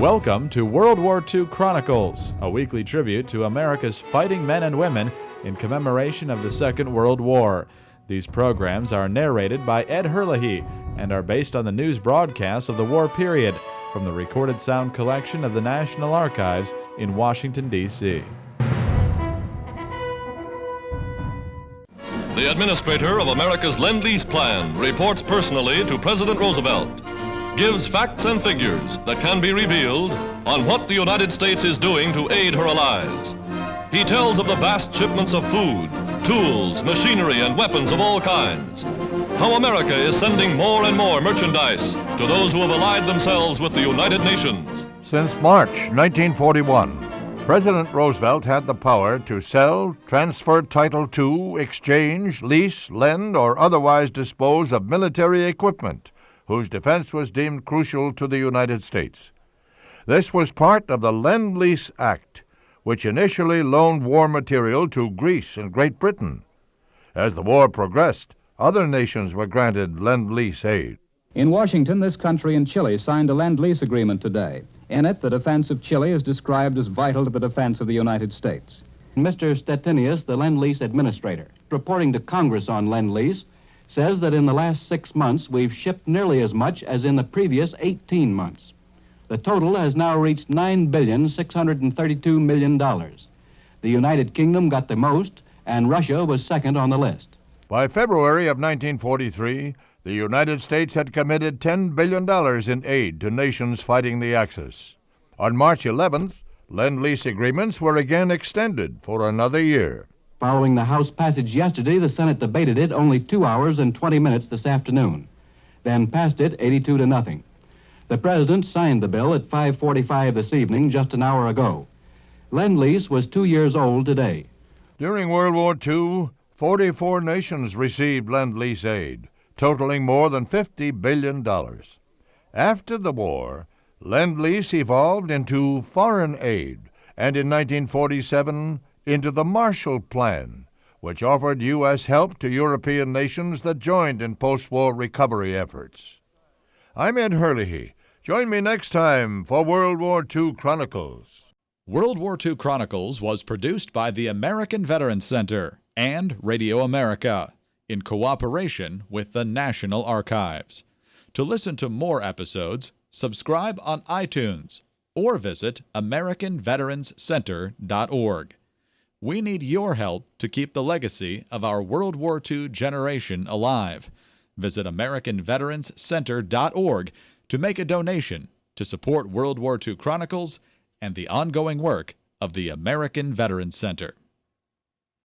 Welcome to World War II Chronicles, a weekly tribute to America's fighting men and women in commemoration of the Second World War. These programs are narrated by Ed Herlihy and are based on the news broadcasts of the war period from the recorded sound collection of the National Archives in Washington, D.C. The administrator of America's Lend-Lease plan reports personally to President Roosevelt, gives facts and figures that can be revealed on what the United States is doing to aid her allies. He tells of the vast shipments of food, tools, machinery, and weapons of all kinds. How America is sending more and more merchandise to those who have allied themselves with the United Nations. Since March 1941, President Roosevelt had the power to sell, transfer title to, exchange, lease, lend, or otherwise dispose of military equipment whose defense was deemed crucial to the United States. This was part of the Lend-Lease Act, which initially loaned war material to Greece and Great Britain. As the war progressed, other nations were granted Lend-Lease aid. In Washington, this country and Chile signed a Lend-Lease agreement today. In it, the defense of Chile is described as vital to the defense of the United States. Mr. Stettinius, the Lend-Lease administrator, reporting to Congress on Lend-Lease, says that in the last 6 months we've shipped nearly as much as in the previous 18 months. The total has now reached $9,632 million. The United Kingdom got the most, and Russia was second on the list. By February of 1943, the United States had committed $10 billion in aid to nations fighting the Axis. On March 11th, Lend-Lease agreements were again extended for another year. Following the House passage yesterday, the Senate debated it only 2 hours and 20 minutes this afternoon, then passed it 82-0. The President signed the bill at 5:45 this evening, just an hour ago. Lend-Lease was 2 years old today. During World War II, 44 nations received Lend-Lease aid, totaling more than $50 billion. After the war, Lend-Lease evolved into foreign aid, and in 1947, into the Marshall Plan, which offered U.S. help to European nations that joined in post-war recovery efforts. I'm Ed Herlihy. Join me next time for World War II Chronicles. World War II Chronicles was produced by the American Veterans Center and Radio America in cooperation with the National Archives. To listen to more episodes, subscribe on iTunes or visit AmericanVeteransCenter.org. We need your help to keep the legacy of our World War II generation alive. Visit AmericanVeteransCenter.org to make a donation to support World War II Chronicles and the ongoing work of the American Veterans Center.